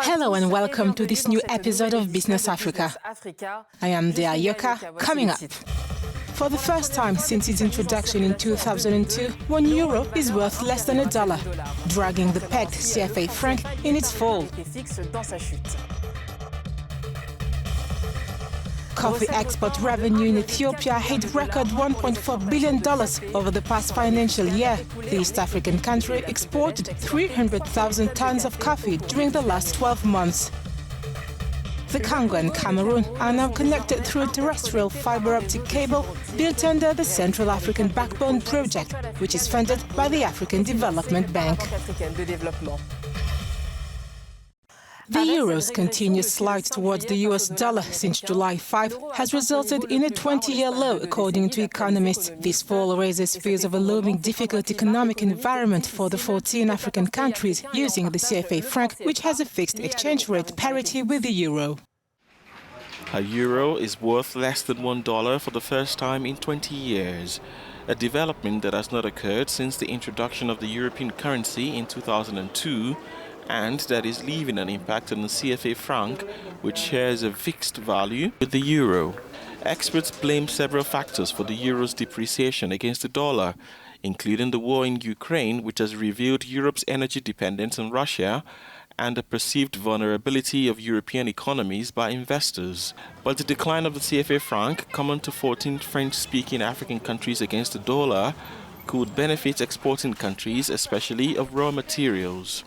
Hello and welcome to this new episode of Business Africa. I am Dea Yoka, coming up. For the first time since its introduction in 2002, €1 is worth less than $1, dragging the pegged CFA franc in its fall. Coffee export revenue in Ethiopia hit record $1.4 billion over the past financial year. The East African country exported 300,000 tons of coffee during the last 12 months. The Congo and Cameroon are now connected through a terrestrial fiber optic cable built under the Central African Backbone project, which is funded by the African Development Bank. The euro's continuous slide towards the US dollar since July 5 has resulted in a 20-year low, according to economists. This fall raises fears of a looming difficult economic environment for the 14 African countries using the CFA franc, which has a fixed exchange rate parity with the euro. A euro is worth less than $1 for the first time in 20 years, a development that has not occurred since the introduction of the European currency in 2002, and that is leaving an impact on the CFA franc, which shares a fixed value with the euro. Experts blame several factors for the euro's depreciation against the dollar, including the war in Ukraine, which has revealed Europe's energy dependence on Russia and the perceived vulnerability of European economies by investors. But the decline of the CFA franc, common to 14 French-speaking African countries against the dollar, could benefit exporting countries, especially of raw materials.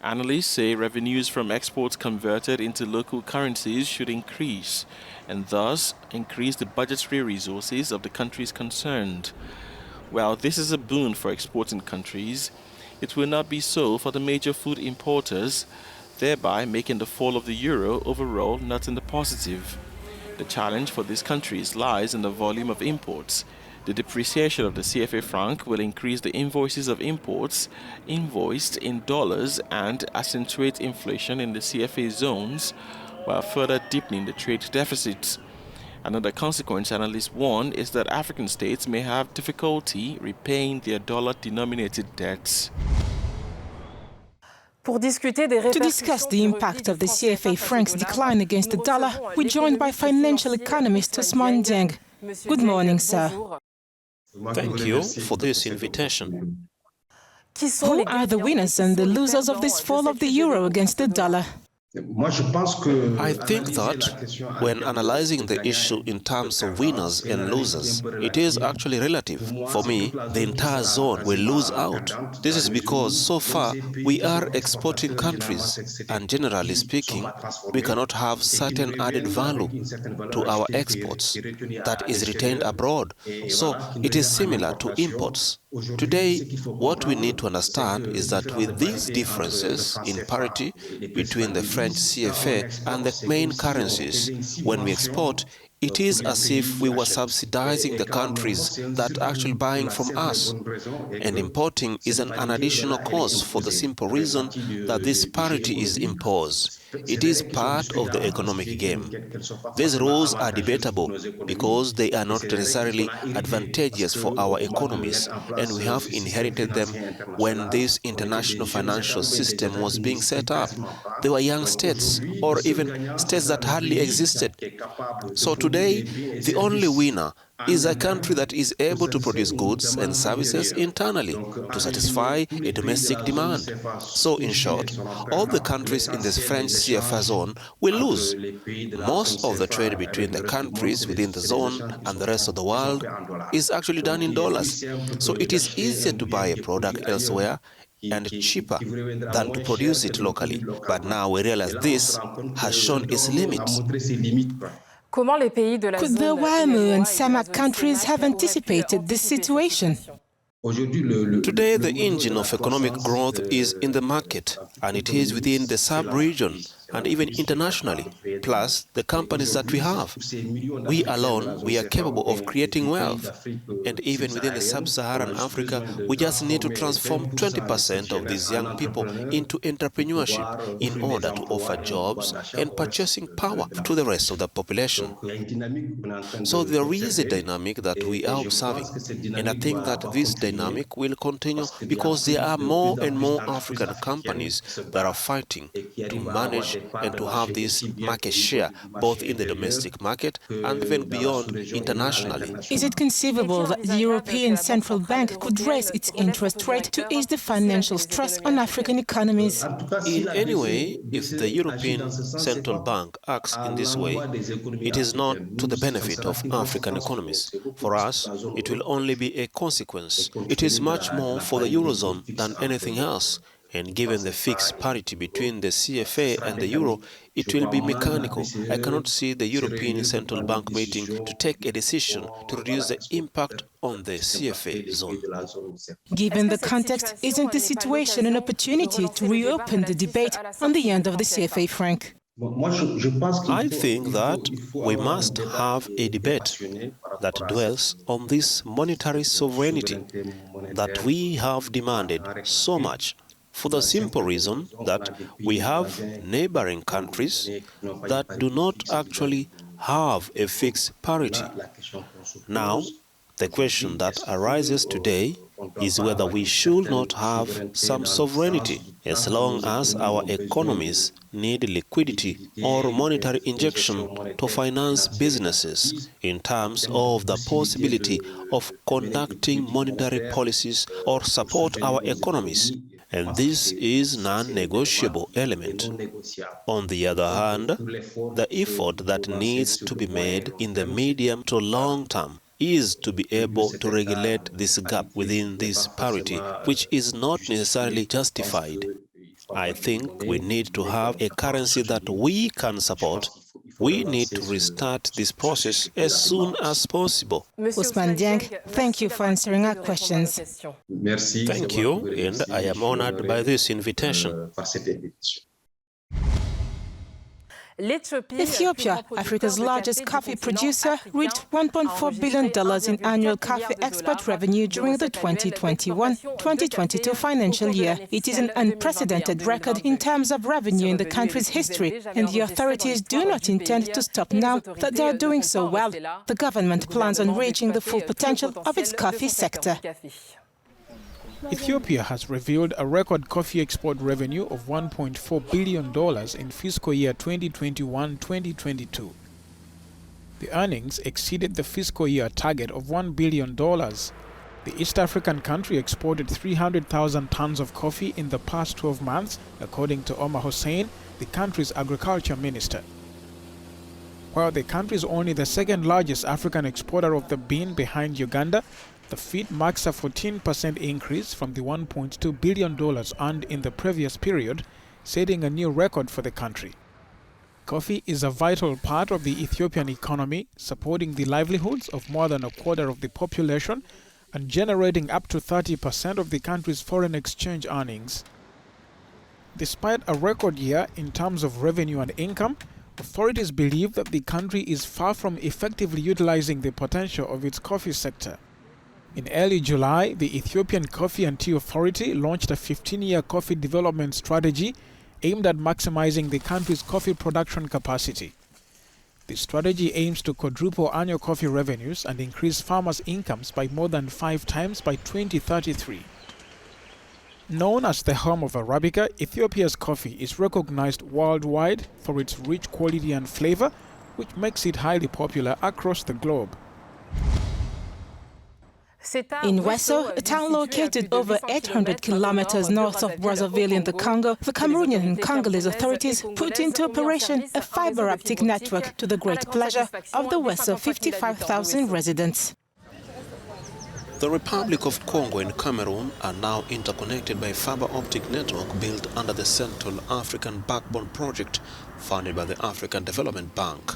Analysts say revenues from exports converted into local currencies should increase, and thus increase the budgetary resources of the countries concerned. While this is a boon for exporting countries, it will not be so for the major food importers, thereby making the fall of the euro overall not in the positive. The challenge for these countries lies in the volume of imports. The depreciation of the CFA franc will increase the invoices of imports invoiced in dollars and accentuate inflation in the CFA zones, while further deepening the trade deficit. Another consequence analysts warn is that African states may have difficulty repaying their dollar-denominated debts. To discuss the impact of the CFA franc's decline against the dollar, we're joined by financial economist Ousmane Dieng. Good morning, sir. Thank you for this invitation. Who are the winners and the losers of this fall of the euro against the dollar? I think that when analyzing the issue in terms of winners and losers, it is actually relative. For me, the entire zone will lose out. This is because so far we are exporting countries, and generally speaking, we cannot have certain added value to our exports that is retained abroad. So it is similar to imports. Today, what we need to understand is that with these differences in parity between the French CFA and the main currencies, when we export, it is as if we were subsidizing the countries that are actually buying from us. And importing is an additional cost for the simple reason that this parity is imposed. It is part of the economic game. These rules are debatable because they are not necessarily advantageous for our economies, and we have inherited them when this international financial system was being set up. They were young states, or even states that hardly existed. So today, the only winner is a country that is able to produce goods and services internally to satisfy a domestic demand. So, in short, all the countries in this French CFA zone will lose. Most of the trade between the countries within the zone and the rest of the world is actually done in dollars. So it is easier to buy a product elsewhere and cheaper than to produce it locally. But now we realize this has shown its limits. Could the WAMU and SAMAC countries have anticipated this situation? Today, the engine of economic growth is in the market, and it is within the sub-region and even internationally, plus the companies that we have. We alone, we are capable of creating wealth. And even within the sub-Saharan Africa, we just need to transform 20% of these young people into entrepreneurship in order to offer jobs and purchasing power to the rest of the population. So there is a dynamic that we are observing, and I think that this dynamic will continue because there are more and more African companies that are fighting to manage and to have this market share both in the domestic market and even beyond internationally. Is it conceivable that the European Central Bank could raise its interest rate to ease the financial stress on African economies? In any way, if the European Central Bank acts in this way, it is not to the benefit of African economies. For us, it will only be a consequence. It is much more for the Eurozone than anything else. And given the fixed parity between the CFA and the euro, it will be mechanical. I cannot see the European Central Bank meeting to take a decision to reduce the impact on the CFA zone. Given the context, isn't the situation an opportunity to reopen the debate on the end of the CFA franc? I think that we must have a debate that dwells on this monetary sovereignty that we have demanded so much, for the simple reason that we have neighboring countries that do not actually have a fixed parity. Now, the question that arises today is whether we should not have some sovereignty as long as our economies need liquidity or monetary injection to finance businesses in terms of the possibility of conducting monetary policies or support our economies. And this is non-negotiable element. On the other hand, the effort that needs to be made in the medium to long term is to be able to regulate this gap within this parity, which is not necessarily justified. I think we need to have a currency that we can support. We need to restart this process as soon as possible. Ousmane Dieng, thank you for answering our questions. Thank you, and I am honored by this invitation. Ethiopia, Africa's largest coffee producer, reached $1.4 billion in annual coffee export revenue during the 2021-2022 financial year. It is an unprecedented record in terms of revenue in the country's history, and the authorities do not intend to stop now that they are doing so well. The government plans on reaching the full potential of its coffee sector. Ethiopia has revealed a record coffee export revenue of $1.4 billion in fiscal year 2021-2022. The earnings exceeded the fiscal year target of $1 billion. The East African country exported 300,000 tons of coffee in the past 12 months, according to Omar Hussein, the country's agriculture minister. While the country is only the second largest African exporter of the bean behind Uganda, the feat marks a 14% increase from the $1.2 billion earned in the previous period, setting a new record for the country. Coffee is a vital part of the Ethiopian economy, supporting the livelihoods of more than a quarter of the population and generating up to 30% of the country's foreign exchange earnings. Despite a record year in terms of revenue and income, authorities believe that the country is far from effectively utilizing the potential of its coffee sector. In early July, the Ethiopian Coffee and Tea Authority launched a 15-year coffee development strategy aimed at maximizing the country's coffee production capacity. The strategy aims to quadruple annual coffee revenues and increase farmers' incomes by more than 5 times by 2033. Known as the home of Arabica, Ethiopia's coffee is recognized worldwide for its rich quality and flavor, which makes it highly popular across the globe. In Wesso, a town located over 800 kilometers north of Brazzaville in the Congo, the Cameroonian and Congolese authorities put into operation a fiber optic network to the great pleasure of the Wesso 55,000 residents. The Republic of Congo and Cameroon are now interconnected by a fiber optic network built under the Central African Backbone Project funded by the African Development Bank.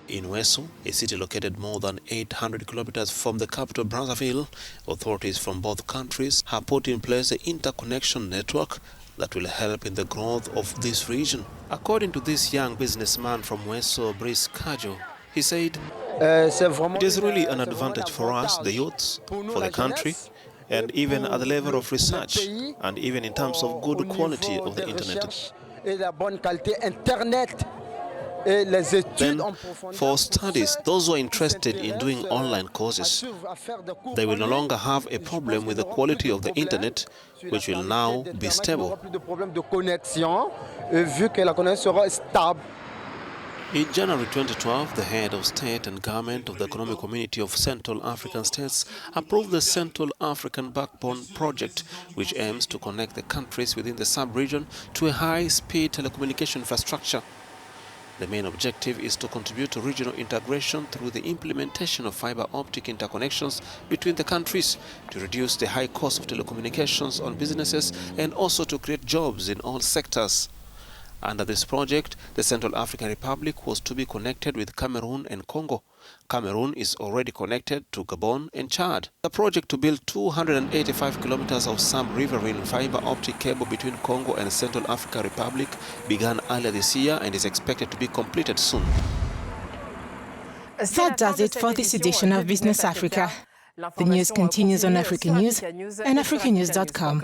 In Wesso, a city located more than 800 kilometers from the capital Brazzaville, authorities from both countries have put in place the interconnection network that will help in the growth of this region. According to this young businessman from Weso, Brice Kajo, he said, it is really an advantage for us, the youths, for the country, and even at the level of research, and even in terms of good quality of the internet. Then, for studies, those who are interested in doing online courses, they will no longer have a problem with the quality of the internet, which will now be stable. In January 2012, the head of state and government of the Economic Community of Central African States approved the Central African Backbone Project, which aims to connect the countries within the sub-region to a high-speed telecommunication infrastructure. The main objective is to contribute to regional integration through the implementation of fiber optic interconnections between the countries, to reduce the high cost of telecommunications on businesses, and also to create jobs in all sectors. Under this project, the Central African Republic was to be connected with Cameroon and Congo. Cameroon is already connected to Gabon and Chad. The project to build 285 kilometers of sub-riverine fiber optic cable between Congo and Central African Republic began earlier this year and is expected to be completed soon. That does it for this edition of Business Africa. The news continues on Africanews and Africanews.com.